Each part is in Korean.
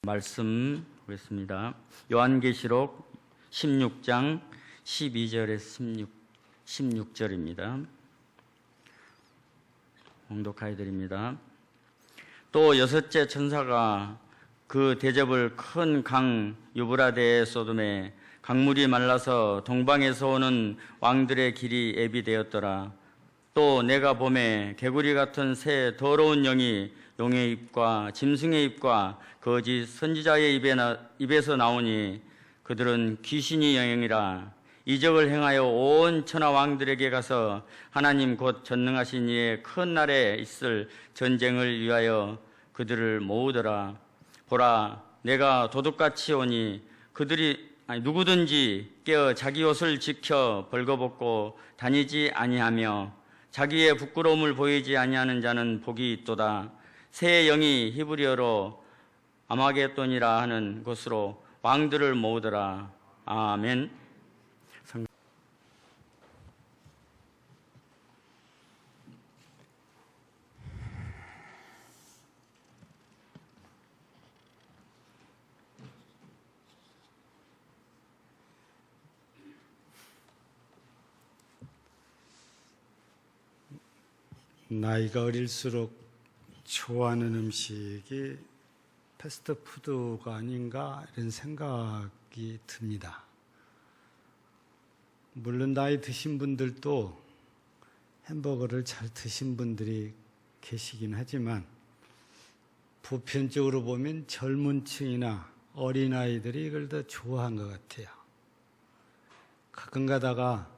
말씀 보겠습니다. 요한계시록 16장 12절에서 16절입니다. 봉독하여 드립니다. 또 여섯째 천사가 그 대접을 큰 강 유브라데에 쏟음에 강물이 말라서 동방에서 오는 왕들의 길이 애비되었더라. 또 내가 보매 개구리 같은 새 더러운 영이 용의 입과 짐승의 입과 거짓 선지자의 입에서 나오니 그들은 귀신이 영이라. 이적을 행하여 온 천하 왕들에게 가서 하나님 곧 전능하신 이의 큰 날에 있을 전쟁을 위하여 그들을 모으더라. 보라, 내가 도둑같이 오니 누구든지 깨어 자기 옷을 지켜 벌거벗고 다니지 아니하며 자기의 부끄러움을 보이지 아니하는 자는 복이 있도다. 새 영이 히브리어로 아마겟돈이라 하는 곳으로 왕들을 모으더라. 아멘. 나이가 어릴수록 좋아하는 음식이 패스트푸드가 아닌가 이런 생각이 듭니다. 물론 나이 드신 분들도 햄버거를 잘 드신 분들이 계시긴 하지만 보편적으로 보면 젊은 층이나 어린아이들이 이걸 더 좋아한 것 같아요. 가끔 가다가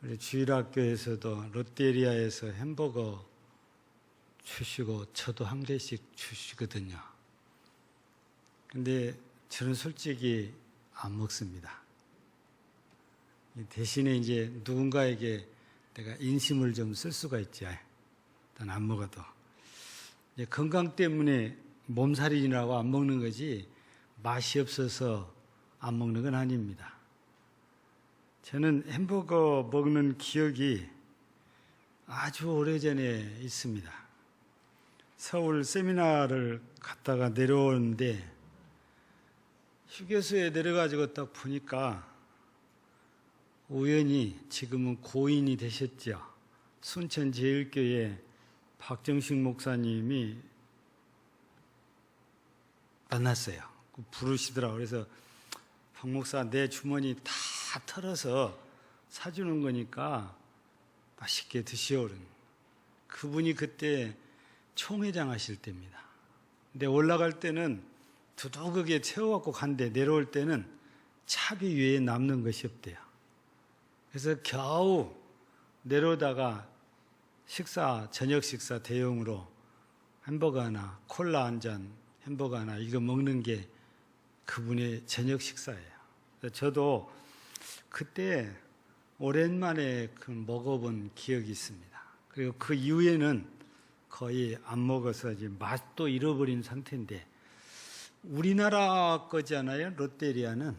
우리 주일학교에서도 롯데리아에서 햄버거 주시고 저도 한 개씩 주시거든요. 근데 저는 솔직히 안 먹습니다. 대신에 이제 누군가에게 내가 인심을 좀 쓸 수가 있지. 난 안 먹어도. 건강 때문에 몸살이라고 안 먹는 거지 맛이 없어서 안 먹는 건 아닙니다. 저는 햄버거 먹는 기억이 아주 오래전에 있습니다. 서울 세미나를 갔다가 내려오는데 휴게소에 내려가지고 딱 보니까 우연히 지금은 고인이 되셨죠. 순천제일교회 박정식 목사님이 만났어요. 부르시더라고요. 그래서 박 목사 내 주머니 다 털어서 사주는 거니까 맛있게 드시오른. 그분이 그때 총회장 하실 때입니다. 근데 올라갈 때는 두둑하게 채워갖고 간대 내려올 때는 차비 외에 남는 것이 없대요. 그래서 겨우 내려오다가 저녁 식사 대용으로 햄버거 하나, 콜라 한 잔, 햄버거 하나 이거 먹는 게 그분의 저녁 식사예요. 저도 그때 오랜만에 먹어본 기억이 있습니다. 그리고 그 이후에는 거의 안 먹어서 이제 맛도 잃어버린 상태인데 우리나라 거잖아요. 롯데리아는.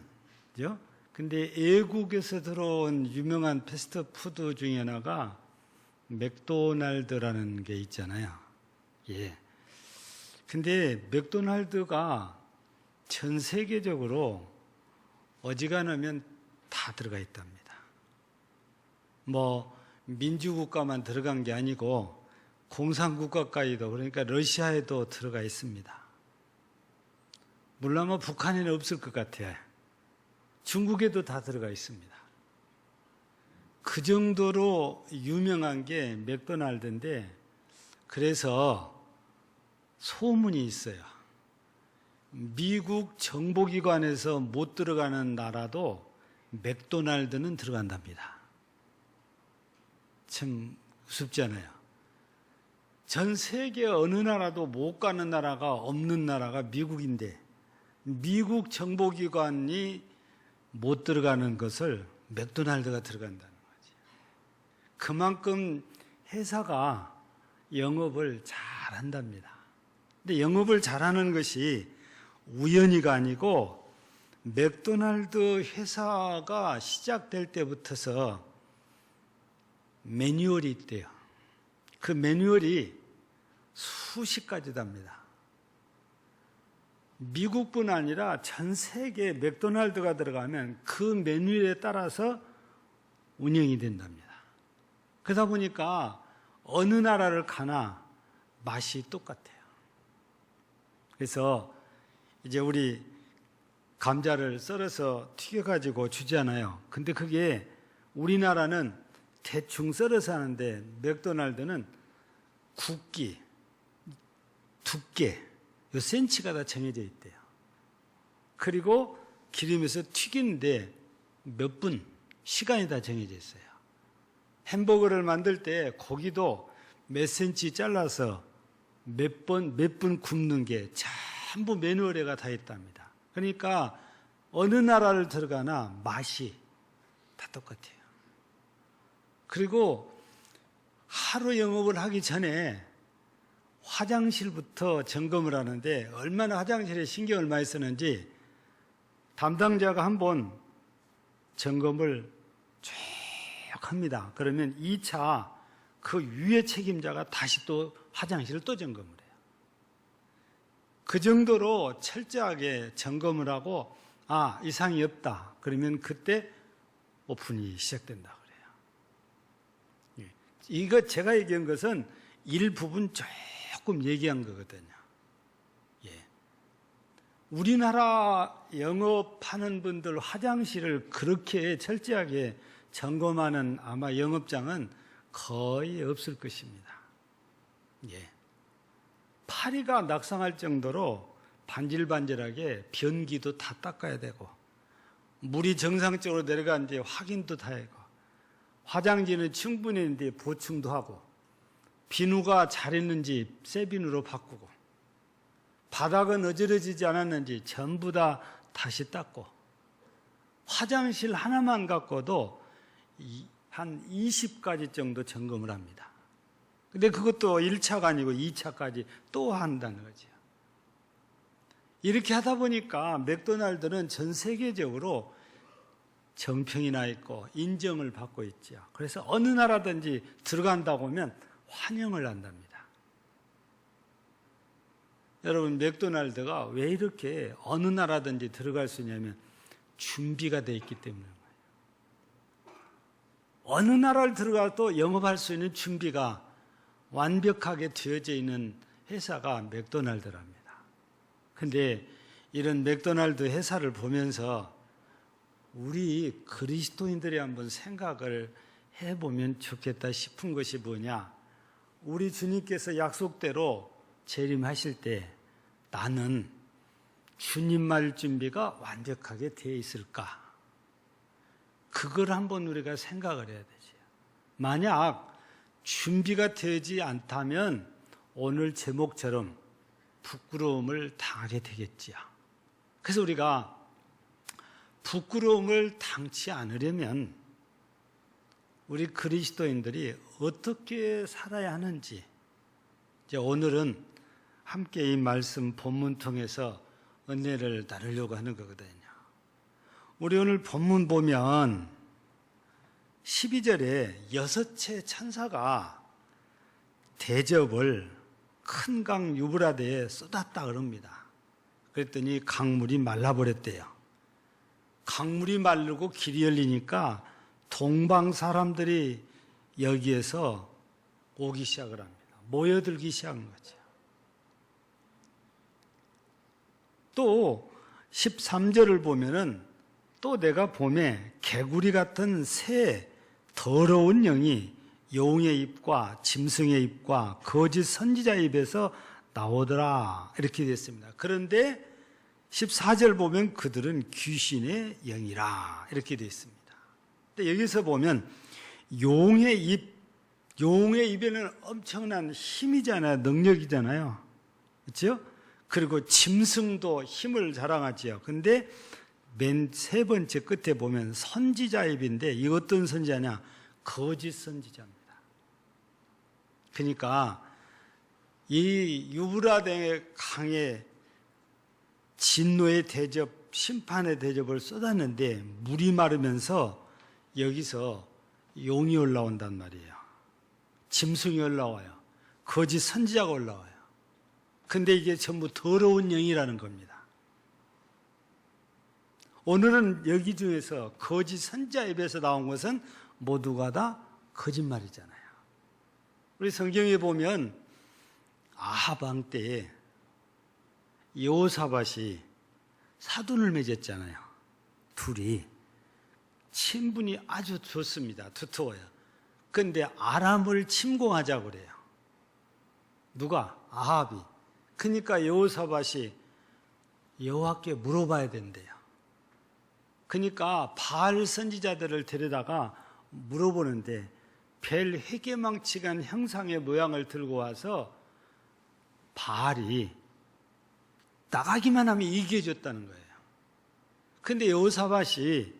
그죠? 근데 외국에서 들어온 유명한 패스트푸드 중에 하나가 맥도날드라는 게 있잖아요. 예. 근데 맥도날드가 전 세계적으로 어지간하면 다 들어가 있답니다. 민주국가만 들어간 게 아니고 공산국가까지도, 그러니까 러시아에도 들어가 있습니다. 물론 북한에는 없을 것 같아요. 중국에도 다 들어가 있습니다. 그 정도로 유명한 게 맥도날드인데, 그래서 소문이 있어요. 미국 정보기관에서 못 들어가는 나라도 맥도날드는 들어간답니다. 참 우습잖아요. 전 세계 어느 나라도 못 가는 나라가 없는 나라가 미국인데 미국 정보기관이 못 들어가는 것을 맥도날드가 들어간다는 거지. 그만큼 회사가 영업을 잘한답니다. 근데 영업을 잘하는 것이 우연히가 아니고 맥도날드 회사가 시작될 때부터서 매뉴얼이 있대요. 그 매뉴얼이 수십 가지답니다. 미국뿐 아니라 전 세계 맥도날드가 들어가면 그 메뉴에 따라서 운영이 된답니다. 그러다 보니까 어느 나라를 가나 맛이 똑같아요. 그래서 이제 우리 감자를 썰어서 튀겨가지고 주잖아요. 근데 그게 우리나라는 대충 썰어서 하는데 맥도날드는 굵기, 두께, 요 센치가 다 정해져 있대요. 그리고 기름에서 튀기는데 몇 분, 시간이 다 정해져 있어요. 햄버거를 만들 때 고기도 몇 센치 잘라서 몇 분 굽는 게 전부 매뉴얼에가 다 있답니다. 그러니까 어느 나라를 들어가나 맛이 다 똑같아요. 그리고 하루 영업을 하기 전에 화장실부터 점검을 하는데 얼마나 화장실에 신경을 많이 쓰는지 담당자가 한번 점검을 쭉 합니다. 그러면 2차 그 위에 책임자가 다시 또 화장실을 또 점검을 해요. 그 정도로 철저하게 점검을 하고 이상이 없다. 그러면 그때 오픈이 시작된다 그래요. 이거 제가 얘기한 것은 일부분 조금 얘기한 거거든요. 우리나라 영업하는 분들 화장실을 그렇게 철저하게 점검하는 아마 영업장은 거의 없을 것입니다. 파리가 낙상할 정도로 반질반질하게 변기도 다 닦아야 되고 물이 정상적으로 내려가는지 확인도 다 하고 화장지는 충분히 있는데 보충도 하고 비누가 잘 있는지 새 비누로 바꾸고 바닥은 어지러지지 않았는지 전부 다 다시 닦고 화장실 하나만 갖고도 한 20가지 정도 점검을 합니다. 근데 그것도 1차가 아니고 2차까지 또 한다는 거죠. 이렇게 하다 보니까 맥도날드는 전 세계적으로 정평이 나 있고 인정을 받고 있죠. 그래서 어느 나라든지 들어간다고 하면 환영을 한답니다. 여러분, 맥도날드가 왜 이렇게 어느 나라든지 들어갈 수 있냐면 준비가 되어 있기 때문이에요. 어느 나라를 들어가도 영업할 수 있는 준비가 완벽하게 되어져 있는 회사가 맥도날드랍니다. 근데 이런 맥도날드 회사를 보면서 우리 그리스도인들이 한번 생각을 해보면 좋겠다 싶은 것이 뭐냐? 우리 주님께서 약속대로 재림하실 때 나는 주님 말 준비가 완벽하게 되어 있을까? 그걸 한번 우리가 생각을 해야 되죠. 만약 준비가 되지 않다면 오늘 제목처럼 부끄러움을 당하게 되겠지요. 그래서 우리가 부끄러움을 당치 않으려면 우리 그리스도인들이 어떻게 살아야 하는지 이제 오늘은 함께 이 말씀 본문 통해서 은혜를 나누려고 하는 거거든요. 우리 오늘 본문 보면 12절에 6채 천사가 대접을 큰 강 유브라데에 쏟았다 그럽니다. 그랬더니 강물이 말라버렸대요. 강물이 마르고 길이 열리니까 동방 사람들이 여기에서 오기 시작을 합니다. 모여들기 시작한 거죠. 또 13절을 보면은 또 내가 봄에 개구리 같은 새 더러운 영이 용의 입과 짐승의 입과 거짓 선지자의 입에서 나오더라 이렇게 됐습니다. 그런데 14절 보면 그들은 귀신의 영이라 이렇게 되어 있습니다. 근데 여기서 보면 용의 입에는 엄청난 힘이잖아요. 능력이잖아요. 그렇죠? 그리고 짐승도 힘을 자랑하지요. 근데 맨 세 번째 끝에 보면 선지자 입인데 이 어떤 선지자냐? 거짓 선지자입니다. 그러니까 이 유브라데 강에 진노의 대접, 심판의 대접을 쏟았는데 물이 마르면서 여기서 용이 올라온단 말이에요. 짐승이 올라와요. 거짓 선지자가 올라와요. 근데 이게 전부 더러운 영이라는 겁니다. 오늘은 여기 중에서 거짓 선지자 입에서 나온 것은 모두가 다 거짓말이잖아요. 우리 성경에 보면 아합 왕 때에 여호사밧이 사돈을 맺었잖아요. 둘이 친분이 아주 좋습니다. 두터워요. 그런데 아람을 침공하자고 그래요. 누가? 아합이. 그러니까 여호사밧이 여호와께 물어봐야 된대요. 그러니까 바알 선지자들을 데려다가 물어보는데 벨 회개망치간 형상의 모양을 들고 와서 바알이 나가기만 하면 이겨줬다는 거예요. 근데 여호사밧이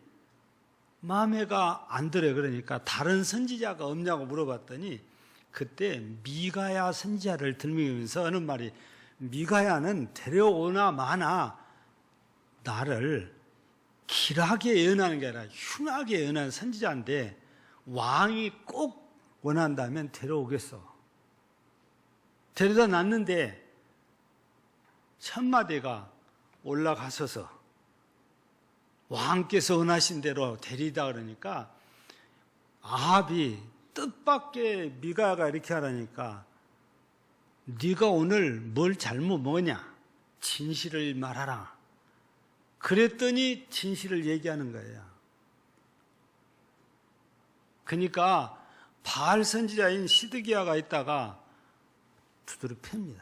마음에가 안 들어요. 그러니까 다른 선지자가 없냐고 물어봤더니 그때 미가야 선지자를 들면서 하는 말이, 미가야는 데려오나 마나 나를 길하게 예언하는 게 아니라 흉하게 예언하는 선지자인데 왕이 꼭 원한다면 데려오겠어. 데려다 놨는데 천마대가 올라가서서 왕께서 원하신 대로 데리다 그러니까 아합이 뜻밖의 미가야가 이렇게 하라니까 네가 오늘 뭘 잘못 먹었냐? 진실을 말하라. 그랬더니 진실을 얘기하는 거예요. 그러니까 바알 선지자인 시드기야가 있다가 두드려 팹니다.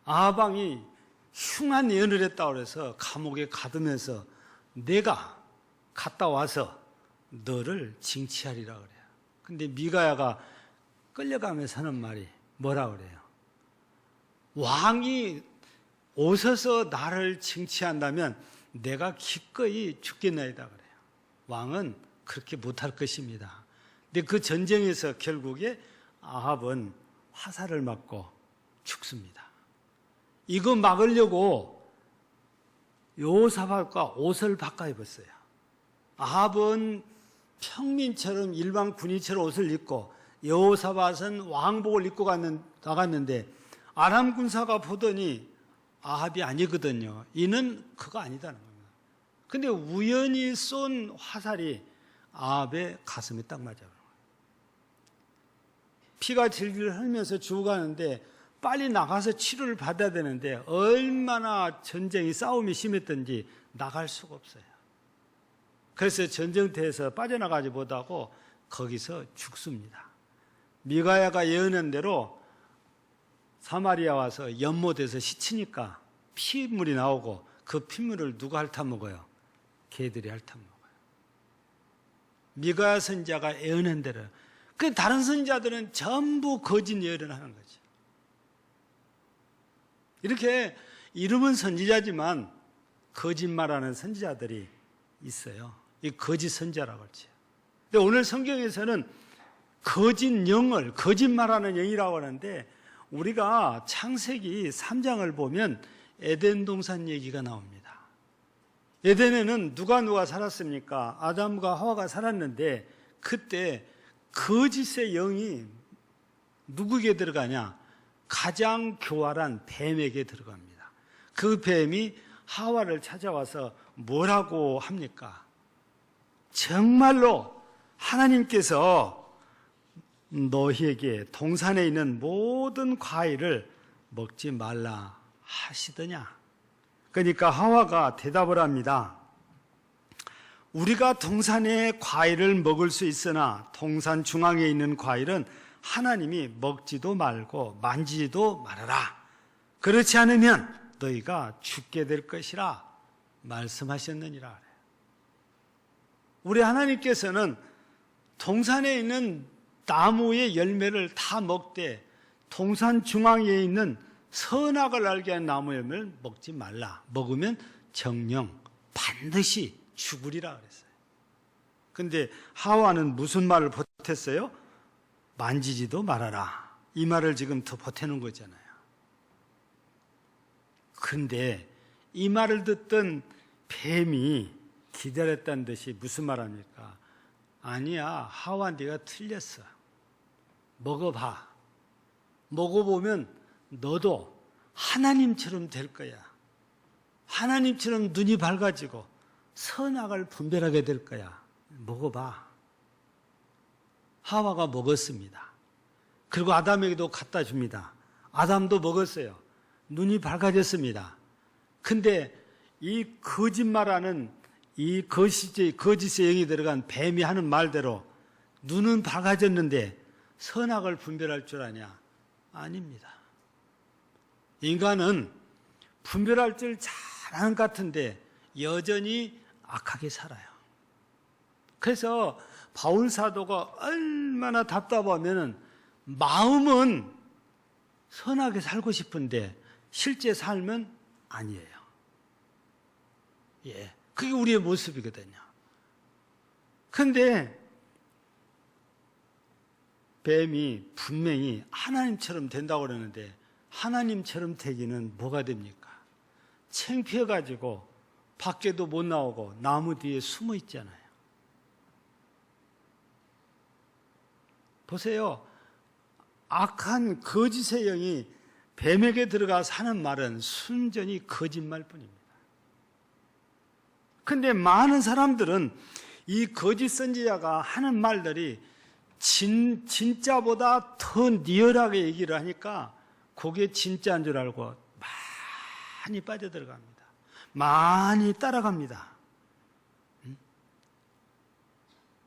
아합 왕이 흉한 예언을 했다고 그래서 감옥에 가두면서 내가 갔다 와서 너를 징치하리라 그래요. 근데 미가야가 끌려가면서 하는 말이 뭐라 그래요? 왕이 오셔서 나를 징치한다면 내가 기꺼이 죽겠나이다 그래요. 왕은 그렇게 못할 것입니다. 근데 그 전쟁에서 결국에 아합은 화살을 맞고 죽습니다. 이거 막으려고 여호사밧과 옷을 바꿔 입었어요. 아합은 평민처럼 일반 군인처럼 옷을 입고 여호사밧은 왕복을 입고 나갔는데 아람 군사가 보더니 아합이 아니거든요. 이는 그거 아니다는 겁니다. 근데 우연히 쏜 화살이 아합의 가슴에 딱 맞아요. 피가 질질 흘면서 죽어가는데 빨리 나가서 치료를 받아야 되는데 얼마나 전쟁이 싸움이 심했던지 나갈 수가 없어요. 그래서 전쟁터에서 빠져나가지 못하고 거기서 죽습니다. 미가야가 예언한 대로 사마리아 와서 연못에서 씻으니까 피물이 나오고 그 피물을 누가 핥아먹어요? 개들이 핥아먹어요. 미가야 선지자가 예언한 대로. 그 다른 선지자들은 전부 거짓 예언을 하는 거죠. 이렇게 이름은 선지자지만 거짓말하는 선지자들이 있어요. 이 거짓 선지자라고 하죠. 근데 오늘 성경에서는 거짓 영을 거짓말하는 영이라고 하는데 우리가 창세기 3장을 보면 에덴 동산 얘기가 나옵니다. 에덴에는 누가 살았습니까? 아담과 하와가 살았는데 그때 거짓의 영이 누구에게 들어가냐? 가장 교활한 뱀에게 들어갑니다. 그 뱀이 하와를 찾아와서 뭐라고 합니까? 정말로 하나님께서 너희에게 동산에 있는 모든 과일을 먹지 말라 하시더냐? 그러니까 하와가 대답을 합니다. 우리가 동산의 과일을 먹을 수 있으나 동산 중앙에 있는 과일은 하나님이 먹지도 말고 만지지도 말아라. 그렇지 않으면 너희가 죽게 될 것이라 말씀하셨느니라. 우리 하나님께서는 동산에 있는 나무의 열매를 다 먹되 동산 중앙에 있는 선악을 알게 하는 나무 열매를 먹지 말라. 먹으면 정령 반드시 죽으리라 그랬어요. 그런데 하와는 무슨 말을 보탰어요? 만지지도 말아라. 이 말을 지금 더 보태는 거잖아요. 그런데 이 말을 듣던 뱀이 기다렸다는 듯이 무슨 말합니까? 아니야, 하와 네가 틀렸어. 먹어봐. 먹어보면 너도 하나님처럼 될 거야. 하나님처럼 눈이 밝아지고 선악을 분별하게 될 거야. 먹어봐. 하와가 먹었습니다. 그리고 아담에게도 갖다 줍니다. 아담도 먹었어요. 눈이 밝아졌습니다. 근데 이 거짓말하는 이 거짓의 영이 들어간 뱀이 하는 말대로 눈은 밝아졌는데 선악을 분별할 줄 아냐? 아닙니다. 인간은 분별할 줄 잘하는 것 같은데 여전히 악하게 살아요. 그래서 바울 사도가 얼마나 답답하면은 마음은 선하게 살고 싶은데 실제 삶은 아니에요. 예. 그게 우리의 모습이거든요. 그런데 뱀이 분명히 하나님처럼 된다고 그러는데 하나님처럼 되기는 뭐가 됩니까? 창피해가지고 밖에도 못 나오고 나무 뒤에 숨어 있잖아요. 보세요. 악한 거짓의 영이 뱀에게 들어가서 하는 말은 순전히 거짓말뿐입니다. 그런데 많은 사람들은 이 거짓 선지자가 하는 말들이 진짜보다 더 리얼하게 얘기를 하니까 그게 진짜인 줄 알고 많이 빠져들어갑니다. 많이 따라갑니다.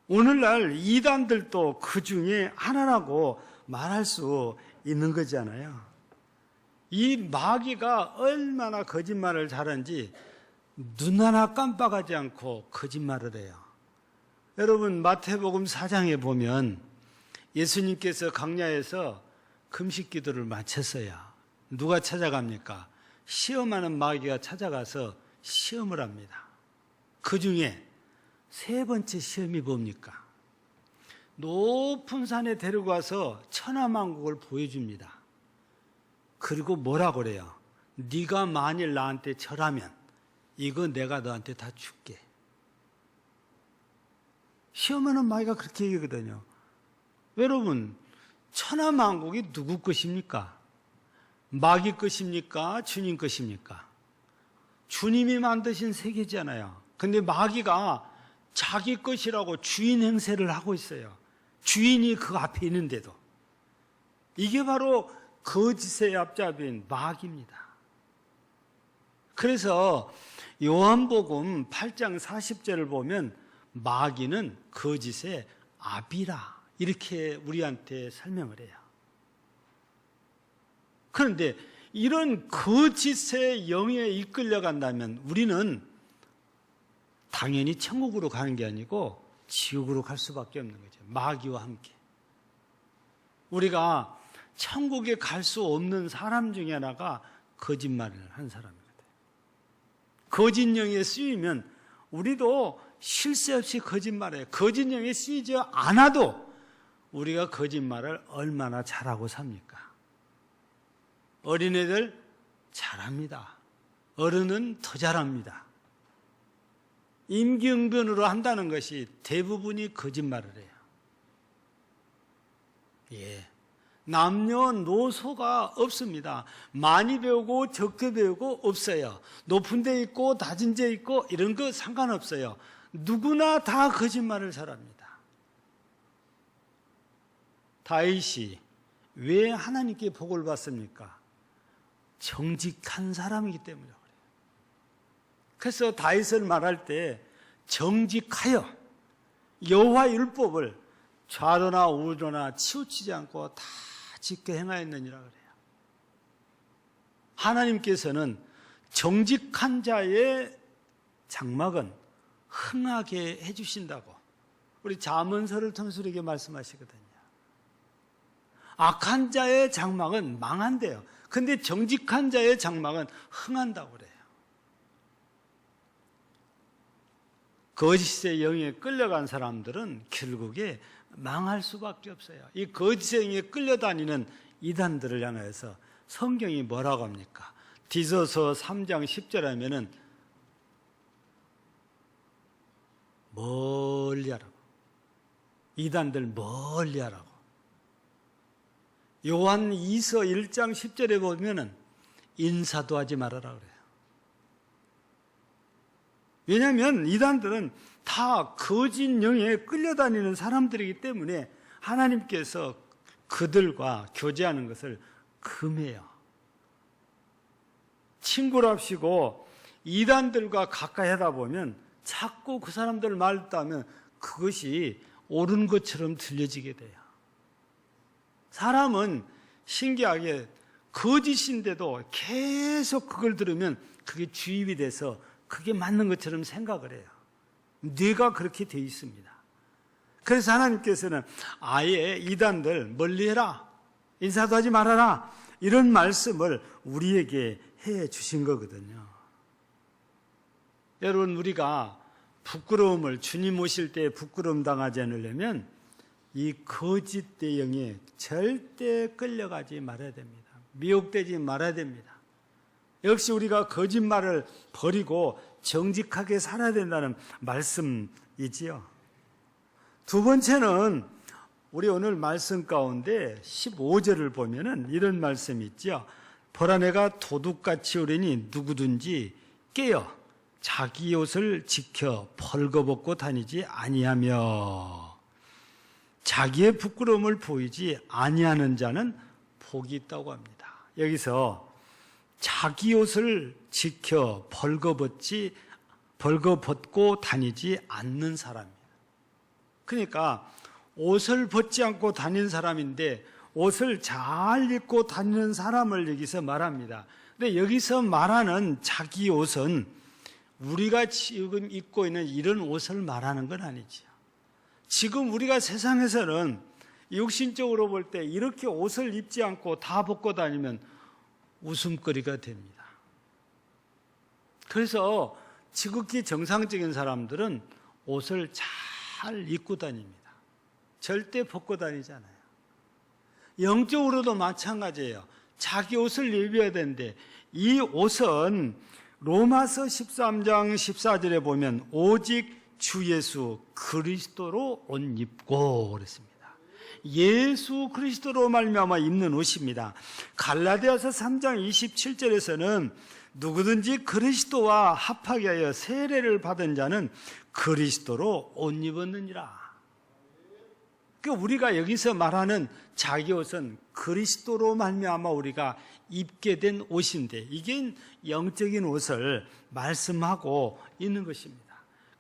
오늘날 이단들도 그 중에 하나라고 말할 수 있는 거잖아요. 이 마귀가 얼마나 거짓말을 잘하는지 눈 하나 깜빡하지 않고 거짓말을 해요. 여러분 마태복음 4장에 보면 예수님께서 광야에서 금식 기도를 마쳤어요. 누가 찾아갑니까? 시험하는 마귀가 찾아가서 시험을 합니다. 그 중에 세 번째 시험이 뭡니까? 높은 산에 데리고 와서 천하만국을 보여줍니다. 그리고 뭐라고 그래요? 네가 만일 나한테 절하면 이거 내가 너한테 다 줄게. 시험하는 마귀가 그렇게 얘기하거든요. 여러분, 천하만국이 누구 것입니까? 마귀 것입니까? 주님 것입니까? 주님이 만드신 세계잖아요. 근데 마귀가 자기 것이라고 주인 행세를 하고 있어요. 주인이 그 앞에 있는데도. 이게 바로 거짓의 앞잡이인 마귀입니다. 그래서 요한복음 8장 40절을 보면 마귀는 거짓의 아비라 이렇게 우리한테 설명을 해요. 그런데 이런 거짓의 영에 이끌려 간다면 우리는 당연히 천국으로 가는 게 아니고 지옥으로 갈 수밖에 없는 거죠. 마귀와 함께. 우리가 천국에 갈 수 없는 사람 중에 하나가 거짓말을 한 사람이거든요. 거짓 영에 쓰이면 우리도 쉴 새 없이 거짓말해요. 거짓 영에 쓰이지 않아도 우리가 거짓말을 얼마나 잘하고 삽니까? 어린애들 잘합니다. 어른은 더 잘합니다. 임기응변으로 한다는 것이 대부분이 거짓말을 해요. 예. 남녀노소가 없습니다. 많이 배우고 적게 배우고 없어요. 높은 데 있고 낮은 데 있고 이런 거 상관없어요. 누구나 다 거짓말을 잘합니다. 다윗이 왜 하나님께 복을 받습니까? 정직한 사람이기 때문에 그래요. 그래서 다윗을 말할 때 정직하여 여호와 율법을 좌로나 우로나 치우치지 않고 다 지켜 행하였느니라 그래요. 하나님께서는 정직한 자의 장막은 흥하게 해주신다고 우리 잠언서를 통해서 우리에게 말씀하시거든요. 악한 자의 장막은 망한대요. 근데 정직한 자의 장막은 흥한다고 그래요. 거짓의 영에 끌려간 사람들은 결국에 망할 수밖에 없어요. 이 거짓의 영에 끌려다니는 이단들을 향해서 성경이 뭐라고 합니까? 디도서 3장 10절 하면은 멀리 하라고. 이단들 멀리 하라고. 요한 2서 1장 10절에 보면은 인사도 하지 말아라 그래요. 왜냐하면 이단들은 다 거짓 영에 끌려다니는 사람들이기 때문에 하나님께서 그들과 교제하는 것을 금해요. 친구랍시고 이단들과 가까이 하다 보면 자꾸 그 사람들 말 듣다 하면 그것이 옳은 것처럼 들려지게 돼요. 사람은 신기하게 거짓인데도 계속 그걸 들으면 그게 주입이 돼서 그게 맞는 것처럼 생각을 해요. 뇌가 그렇게 돼 있습니다. 그래서 하나님께서는 아예 이단들 멀리해라, 인사도 하지 말아라, 이런 말씀을 우리에게 해 주신 거거든요. 여러분, 우리가 부끄러움을, 주님 오실 때 부끄러움 당하지 않으려면 이 거짓 대영에 절대 끌려가지 말아야 됩니다. 미혹되지 말아야 됩니다. 역시 우리가 거짓말을 버리고 정직하게 살아야 된다는 말씀이지요. 두 번째는 우리 오늘 말씀 가운데 15절을 보면은 이런 말씀이 있죠. 보라, 내가 도둑같이 오르니 누구든지 깨어 자기 옷을 지켜 벌거벗고 다니지 아니하며 자기의 부끄러움을 보이지 아니하는 자는 복이 있다고 합니다. 여기서 자기 옷을 지켜 벌거벗고 다니지 않는 사람입니다. 그러니까 옷을 벗지 않고 다니는 사람인데 옷을 잘 입고 다니는 사람을 여기서 말합니다. 근데 여기서 말하는 자기 옷은 우리가 지금 입고 있는 이런 옷을 말하는 건 아니죠. 지금 우리가 세상에서는 육신적으로 볼 때 이렇게 옷을 입지 않고 다 벗고 다니면 웃음거리가 됩니다. 그래서 지극히 정상적인 사람들은 옷을 잘 입고 다닙니다. 절대 벗고 다니지 않아요. 영적으로도 마찬가지예요. 자기 옷을 입어야 되는데 이 옷은 로마서 13장 14절에 보면 오직 주 예수 그리스도로 옷 입고 그랬습니다. 예수 그리스도로 말미암아 입는 옷입니다. 갈라디아서 3장 27절에서는 누구든지 그리스도와 합하게 하여 세례를 받은 자는 그리스도로 옷 입었느니라. 그러니까 우리가 여기서 말하는 자기 옷은 그리스도로 말미암아 우리가 입게 된 옷인데 이게 영적인 옷을 말씀하고 있는 것입니다.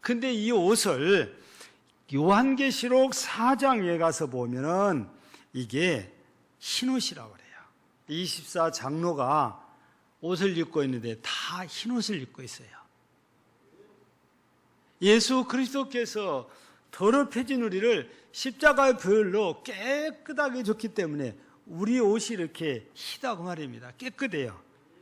근데 이 옷을 요한계시록 4장에 가서 보면은 이게 흰옷이라고 그래요. 24 장로가 옷을 입고 있는데 다 흰옷을 입고 있어요. 예수 그리스도께서 더럽혀진 우리를 십자가의 보혈로 깨끗하게 줬기 때문에 우리 옷이 이렇게 희다고 말입니다. 깨끗해요.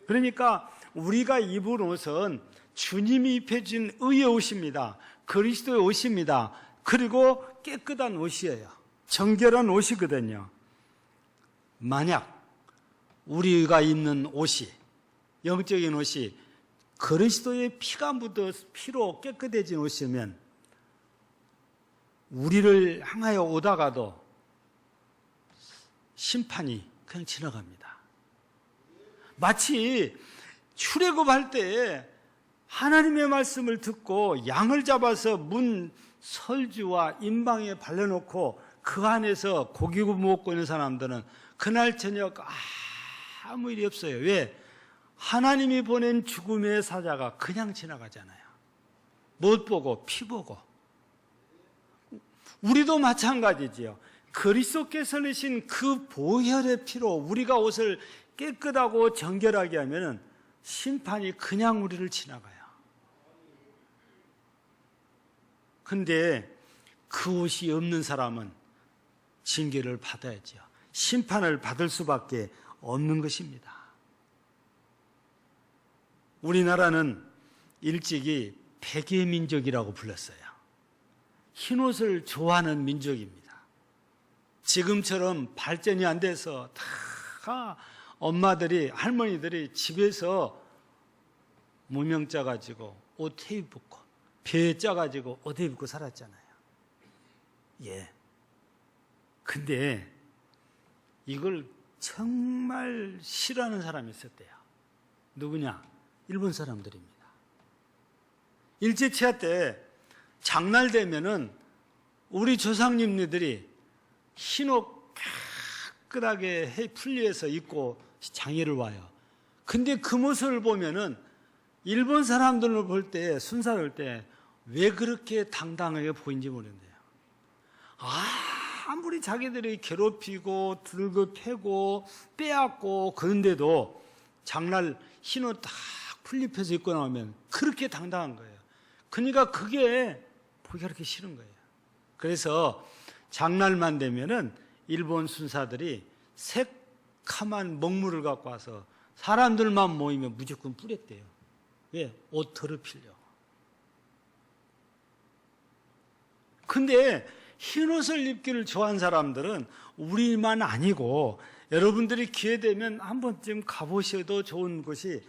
그러니까 우리가 입은 옷은 주님이 입혀준 의의 옷입니다. 그리스도의 옷입니다. 그리고 깨끗한 옷이에요. 정결한 옷이거든요. 만약 우리가 입는 옷이, 영적인 옷이 그리스도의 피가 묻어 피로 깨끗해진 옷이면 우리를 향하여 오다가도 심판이 그냥 지나갑니다. 마치 출애굽할 때 하나님의 말씀을 듣고 양을 잡아서 문 설주와 임방에 발려놓고 그 안에서 고기 구워 먹고 있는 사람들은 그날 저녁 아무 일이 없어요. 왜? 하나님이 보낸 죽음의 사자가 그냥 지나가잖아요. 못 보고 피 보고. 우리도 마찬가지지요. 그리스도께서 내신 그 보혈의 피로 우리가 옷을 깨끗하고 정결하게 하면 심판이 그냥 우리를 지나가요. 근데 그 옷이 없는 사람은 징계를 받아야죠. 심판을 받을 수밖에 없는 것입니다. 우리나라는 일찍이 백예민족이라고 불렀어요. 흰옷을 좋아하는 민족입니다. 지금처럼 발전이 안 돼서 다 엄마들이, 할머니들이 집에서 무명 짜가지고 옷 입고 배 짜가지고 옷 입고 살았잖아요. 예. 근데 이걸 정말 싫어하는 사람이 있었대요. 누구냐? 일본 사람들입니다. 일제치하 때 장날 되면은 우리 조상님들이 흰옷 깨끗하게 분리해서 입고 장애를 와요. 근데 그 모습을 보면은 일본 사람들을 볼 때, 순사를 볼 때 왜 그렇게 당당하게 보인지 모르는데요. 아무리 자기들이 괴롭히고 들고 패고 빼앗고 그런데도 장날 흰옷 딱 풀립해서 입고 나오면 그렇게 당당한 거예요. 그러니까 그게 보기가 그렇게 싫은 거예요. 그래서 장날만 되면은 일본 순사들이 새카만 먹물을 갖고 와서 사람들만 모이면 무조건 뿌렸대요. 왜? 옷 더럽히려고. 근데 흰옷을 입기를 좋아하는 사람들은 우리만 아니고 여러분들이 기회 되면 한 번쯤 가보셔도 좋은 곳이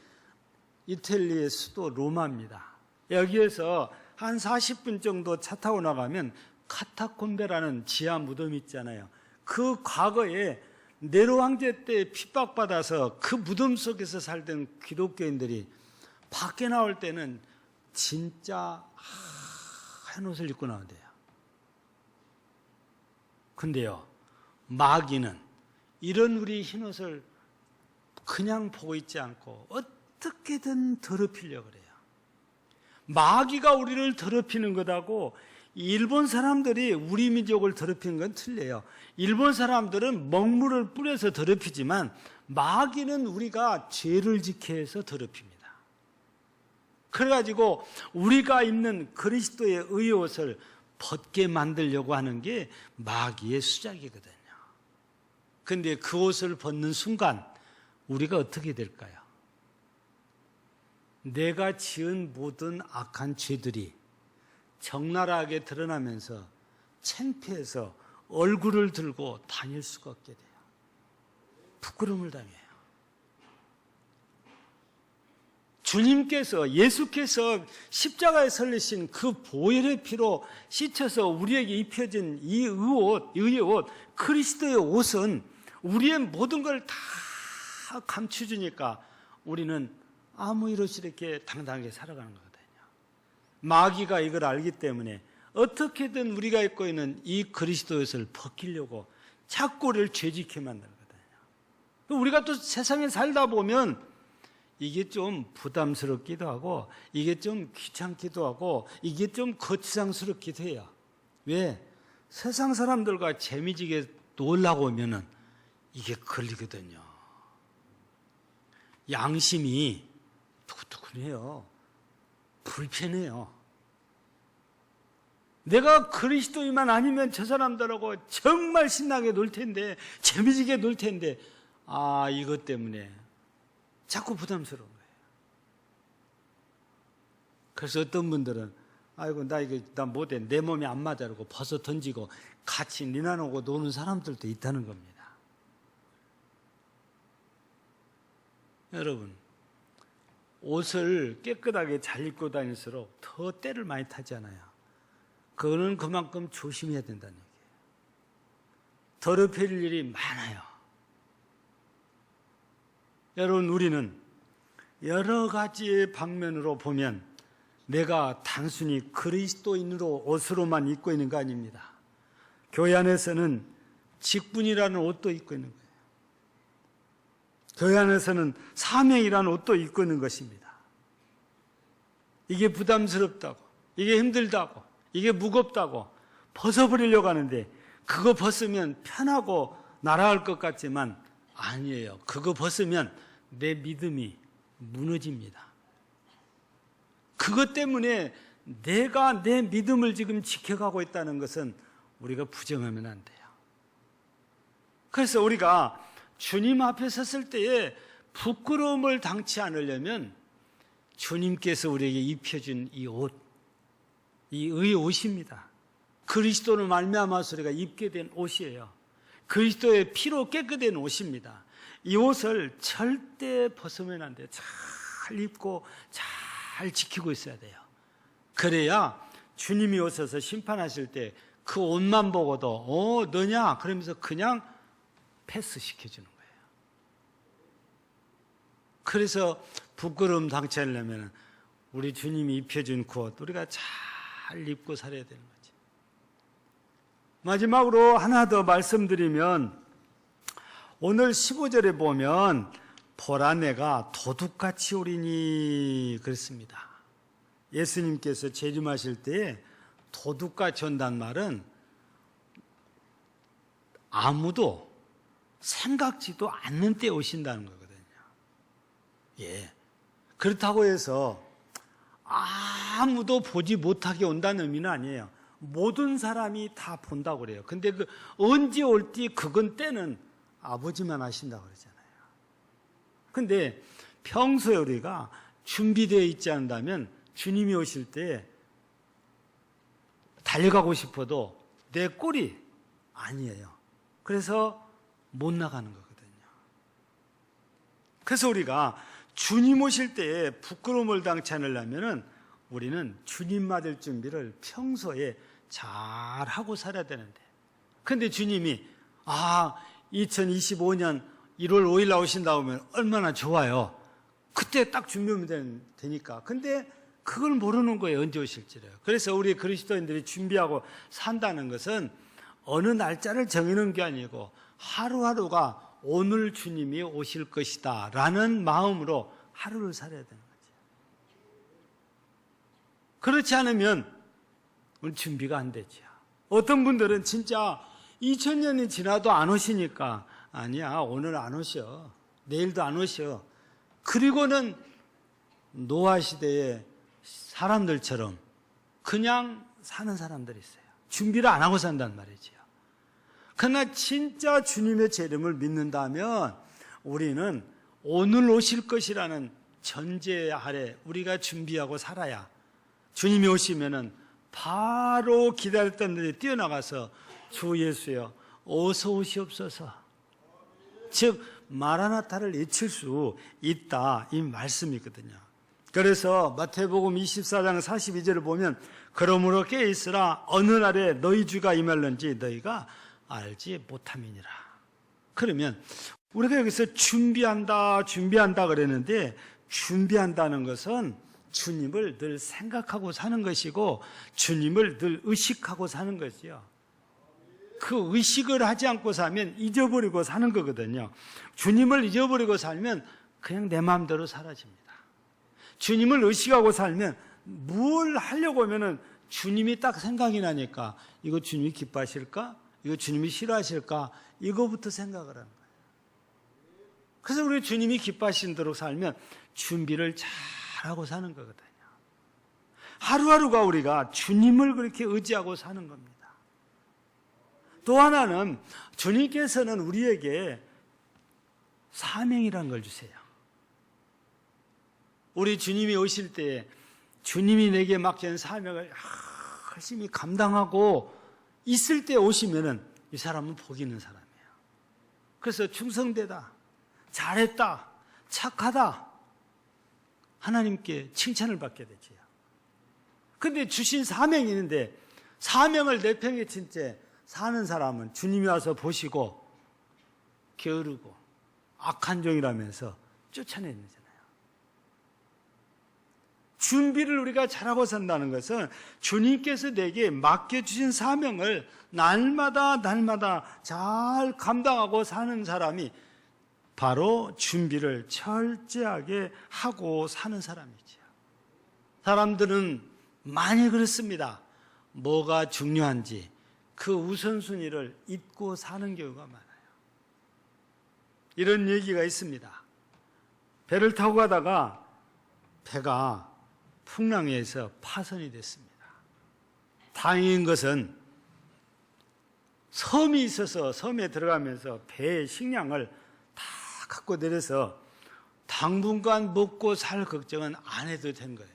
이탈리아의 수도 로마입니다. 여기에서 한 40분 정도 차 타고 나가면 카타콤베라는 지하 무덤이 있잖아요. 그 과거에 네로 황제 때 핍박받아서 그 무덤 속에서 살던 기독교인들이 밖에 나올 때는 진짜 한 옷을 입고 나온대요. 근데요, 마귀는 이런 우리 흰옷을 그냥 보고 있지 않고 어떻게든 더럽히려고 그래요. 마귀가 우리를 더럽히는 것하고 일본 사람들이 우리 민족을 더럽히는 건 틀려요. 일본 사람들은 먹물을 뿌려서 더럽히지만 마귀는 우리가 죄를 지켜 해서 더럽힙니다. 그래가지고 우리가 입는 그리스도의 의의 옷을 벗게 만들려고 하는 게 마귀의 수작이거든요. 그런데 그 옷을 벗는 순간 우리가 어떻게 될까요? 내가 지은 모든 악한 죄들이 적나라하게 드러나면서 창피해서 얼굴을 들고 다닐 수가 없게 돼요. 부끄러움을 당해요. 주님께서, 예수께서 십자가에 설리신 그 보혈의 피로 씻혀서 우리에게 입혀진 이 의의 옷, 그리스도의 옷은 우리의 모든 걸 다 감춰주니까 우리는 아무 일 없이 이렇게 당당하게 살아가는 거거든요. 마귀가 이걸 알기 때문에 어떻게든 우리가 입고 있는 이 그리스도의 옷을 벗기려고 자꾸 우리를 죄짓게 만들거든요. 우리가 또 세상에 살다 보면 이게 좀 부담스럽기도 하고 이게 좀 귀찮기도 하고 이게 좀 거추장스럽기도 해요. 왜? 세상 사람들과 재미지게 놀라고 오면은 이게 걸리거든요. 양심이 두근두근해요. 불편해요. 내가 그리스도인만 아니면 저 사람들하고 정말 신나게 놀 텐데, 재미지게 놀 텐데, 이것 때문에 자꾸 부담스러운 거예요. 그래서 어떤 분들은 아이고 나 못해, 내 몸이 안 맞아 그러고 벗어 던지고 같이 니나누고 노는 사람들도 있다는 겁니다. 여러분, 옷을 깨끗하게 잘 입고 다닐수록 더 때를 많이 타잖아요. 그거는 그만큼 조심해야 된다는 얘기예요. 더럽힐 일이 많아요. 여러분, 우리는 여러 가지의 방면으로 보면 내가 단순히 그리스도인으로 옷으로만 입고 있는 거 아닙니다. 교회 안에서는 직분이라는 옷도 입고 있는 거예요. 교회 안에서는 사명이라는 옷도 입고 있는 것입니다. 이게 부담스럽다고, 이게 힘들다고, 이게 무겁다고 벗어버리려고 하는데 그거 벗으면 편하고 날아갈 것 같지만 아니에요. 그거 벗으면 내 믿음이 무너집니다. 그것 때문에 내가 내 믿음을 지금 지켜가고 있다는 것은 우리가 부정하면 안 돼요. 그래서 우리가 주님 앞에 섰을 때에 부끄러움을 당치 않으려면 주님께서 우리에게 입혀준 이 옷, 이 의의 옷입니다. 그리스도를 말미암아서 우리가 입게 된 옷이에요. 그리스도의 피로 깨끗된 옷입니다. 이 옷을 절대 벗으면 안 돼요. 잘 입고 잘 지키고 있어야 돼요. 그래야 주님이 오셔서 심판하실 때 그 옷만 보고도 너냐? 그러면서 그냥 패스시켜주는 거예요. 그래서 부끄러움 당치 않으려면 우리 주님이 입혀준 굿 우리가 잘 입고 살아야 되는 거지. 마지막으로 하나 더 말씀드리면 오늘 15절에 보면 보라 내가 도둑같이 오리니 그랬습니다. 예수님께서 재림하실 때 도둑같이 온단 말은 아무도 생각지도 않는 때에 오신다는 거거든요. 예. 그렇다고 해서 아무도 보지 못하게 온다는 의미는 아니에요. 모든 사람이 다 본다고 그래요. 근데 그 언제 올지 그건 때는 아버지만 아신다고 그러잖아요. 근데 평소에 우리가 준비되어 있지 않다면 주님이 오실 때 달려가고 싶어도 내 꼴이 아니에요. 그래서 못 나가는 거거든요. 그래서 우리가 주님 오실 때에 부끄러움을 당치 않으려면 우리는 주님 맞을 준비를 평소에 잘 하고 살아야 되는데, 근데 주님이 2025년 1월 5일 나오신다 하면 얼마나 좋아요. 그때 딱 준비하면 되니까. 근데 그걸 모르는 거예요. 언제 오실지를. 그래서 우리 그리스도인들이 준비하고 산다는 것은 어느 날짜를 정해놓은 게 아니고 하루하루가 오늘 주님이 오실 것이다 라는 마음으로 하루를 살아야 되는 거죠. 그렇지 않으면 우리 준비가 안 되죠. 어떤 분들은 진짜 2000년이 지나도 안 오시니까 아니야, 오늘 안 오셔, 내일도 안 오셔. 그리고는 노아 시대의 사람들처럼 그냥 사는 사람들이 있어요. 준비를 안 하고 산단 말이죠. 그러나 진짜 주님의 재림을 믿는다면 우리는 오늘 오실 것이라는 전제 아래 우리가 준비하고 살아야 주님이 오시면은 바로 기다렸던 데에 뛰어나가서 주 예수여 어서 오시옵소서, 즉 마라나타를 외칠 수 있다, 이 말씀이거든요. 그래서 마태복음 24장 42절을 보면 그러므로 깨어있으라 어느 날에 너희 주가 임할는지 너희가 알지 못함이니라. 그러면 우리가 여기서 준비한다 그랬는데, 준비한다는 것은 주님을 늘 생각하고 사는 것이고 주님을 늘 의식하고 사는 것이요. 그 의식을 하지 않고 살면 잊어버리고 사는 거거든요. 주님을 잊어버리고 살면 그냥 내 마음대로 사라집니다. 주님을 의식하고 살면 뭘 하려고 하면은 주님이 딱 생각이 나니까 이거 주님이 기뻐하실까? 이거 주님이 싫어하실까? 이거부터 생각을 하는 거예요. 그래서 우리 주님이 기뻐하시는 대로 살면 준비를 잘하고 사는 거거든요. 하루하루가 우리가 주님을 그렇게 의지하고 사는 겁니다. 또 하나는 주님께서는 우리에게 사명이라는 걸 주세요. 우리 주님이 오실 때 주님이 내게 맡긴 사명을 열심히 감당하고 있을 때 오시면은 이 사람은 복 있는 사람이에요. 그래서 충성되다, 잘했다, 착하다, 하나님께 칭찬을 받게 되지요. 근데 주신 사명이 있는데 사명을 내팽개친 채 사는 사람은 주님이 와서 보시고 게으르고 악한 종이라면서 쫓아내는 거잖아요. 준비를 우리가 잘하고 산다는 것은 주님께서 내게 맡겨주신 사명을 날마다 잘 감당하고 사는 사람이 바로 준비를 철저하게 하고 사는 사람이죠. 사람들은 많이 그렇습니다. 뭐가 중요한지 그 우선순위를 잊고 사는 경우가 많아요. 이런 얘기가 있습니다. 배를 타고 가다가 배가 풍랑에서 파손이 됐습니다. 다행인 것은 섬이 있어서 섬에 들어가면서 배의 식량을 다 갖고 내려서 당분간 먹고 살 걱정은 안 해도 된 거예요.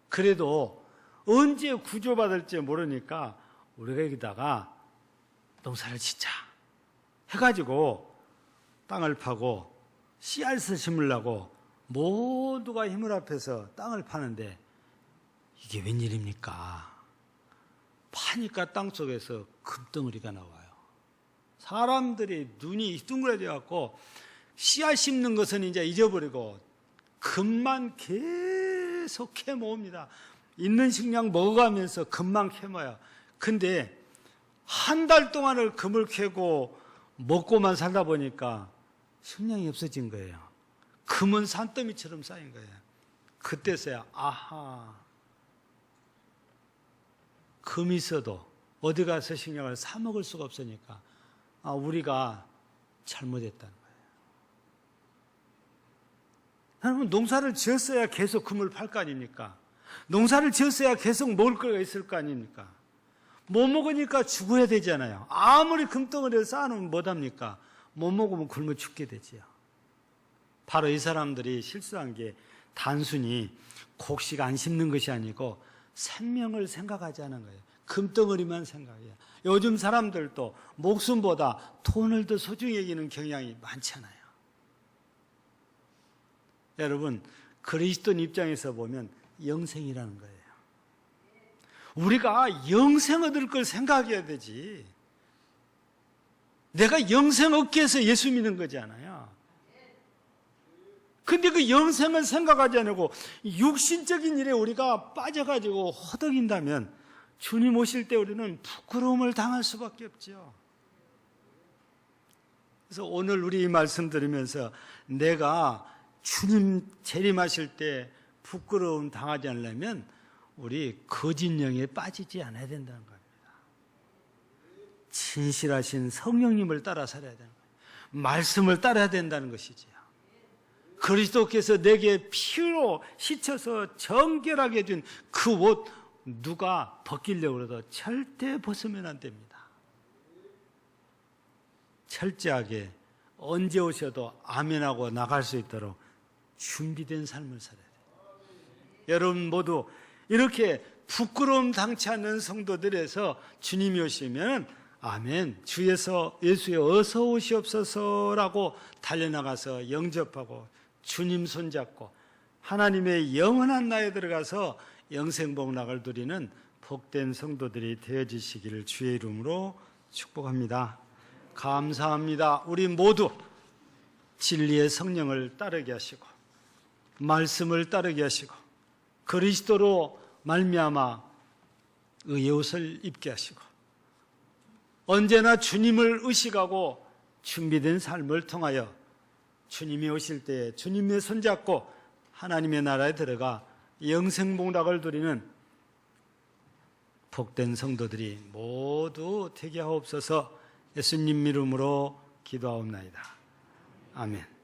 그래도 언제 구조받을지 모르니까 우리가 여기다가 농사를 짓자 해가지고 땅을 파고 씨앗을 심으려고 모두가 힘을 합해서 땅을 파는데 이게 웬일입니까? 파니까 땅속에서 금덩어리가 나와요. 사람들이 눈이 둥그러져 갖고 씨앗 심는 것은 이제 잊어버리고 금만 계속 계속 캐모읍니다. 있는 식량 먹어가면서 금방 캐모요. 근데 한 달 동안을 금을 캐고 먹고만 살다 보니까 식량이 없어진 거예요. 금은 산더미처럼 쌓인 거예요. 그때서야 아하, 금이 있어도 어디 가서 식량을 사 먹을 수가 없으니까 우리가 잘못했다는 거예요. 여러분, 농사를 지었어야 계속 금을 팔 거 아닙니까? 농사를 지었어야 계속 먹을 거가 있을 거 아닙니까? 못 먹으니까 죽어야 되잖아요. 아무리 금덩어리를 쌓아놓으면 못합니까? 못 먹으면 굶어 죽게 되지요. 바로 이 사람들이 실수한 게 단순히 곡식 안 심는 것이 아니고 생명을 생각하지 않은 거예요. 금덩어리만 생각해요. 요즘 사람들도 목숨보다 돈을 더 소중히 여기는 경향이 많잖아요. 여러분, 그리스도인 입장에서 보면 영생이라는 거예요. 우리가 영생 얻을 걸 생각해야 되지. 내가 영생 얻기 위해서 예수 믿는 거잖아요. 근데 그 영생을 생각하지 않고 육신적인 일에 우리가 빠져가지고 허덕인다면 주님 오실 때 우리는 부끄러움을 당할 수밖에 없죠. 그래서 오늘 우리 이 말씀 들으면서 내가 주님 재림하실 때 부끄러움 당하지 않으려면 우리 거짓 영에 빠지지 않아야 된다는 겁니다. 진실하신 성령님을 따라 살아야 되는 거예요. 말씀을 따라야 된다는 것이지요. 그리스도께서 내게 피로 씻어서 정결하게 준 그 옷 누가 벗기려고 해도 절대 벗으면 안 됩니다. 철저하게 언제 오셔도 아멘하고 나갈 수 있도록 준비된 삶을 살아야 돼요. 여러분 모두 이렇게 부끄러움 당치 않는 성도들에서 주님이 오시면 아멘, 주에서 예수에 어서 오시옵소서라고 달려나가서 영접하고 주님 손잡고 하나님의 영원한 나라에 들어가서 영생복락을 누리는 복된 성도들이 되어지시기를 주의 이름으로 축복합니다. 감사합니다. 우리 모두 진리의 성령을 따르게 하시고 말씀을 따르게 하시고 그리스도로 말미암아 의의 옷을 입게 하시고 언제나 주님을 의식하고 준비된 삶을 통하여 주님이 오실 때에 주님의 손잡고 하나님의 나라에 들어가 영생복락을 누리는 복된 성도들이 모두 되게 하옵소서. 예수님 이름으로 기도하옵나이다. 아멘.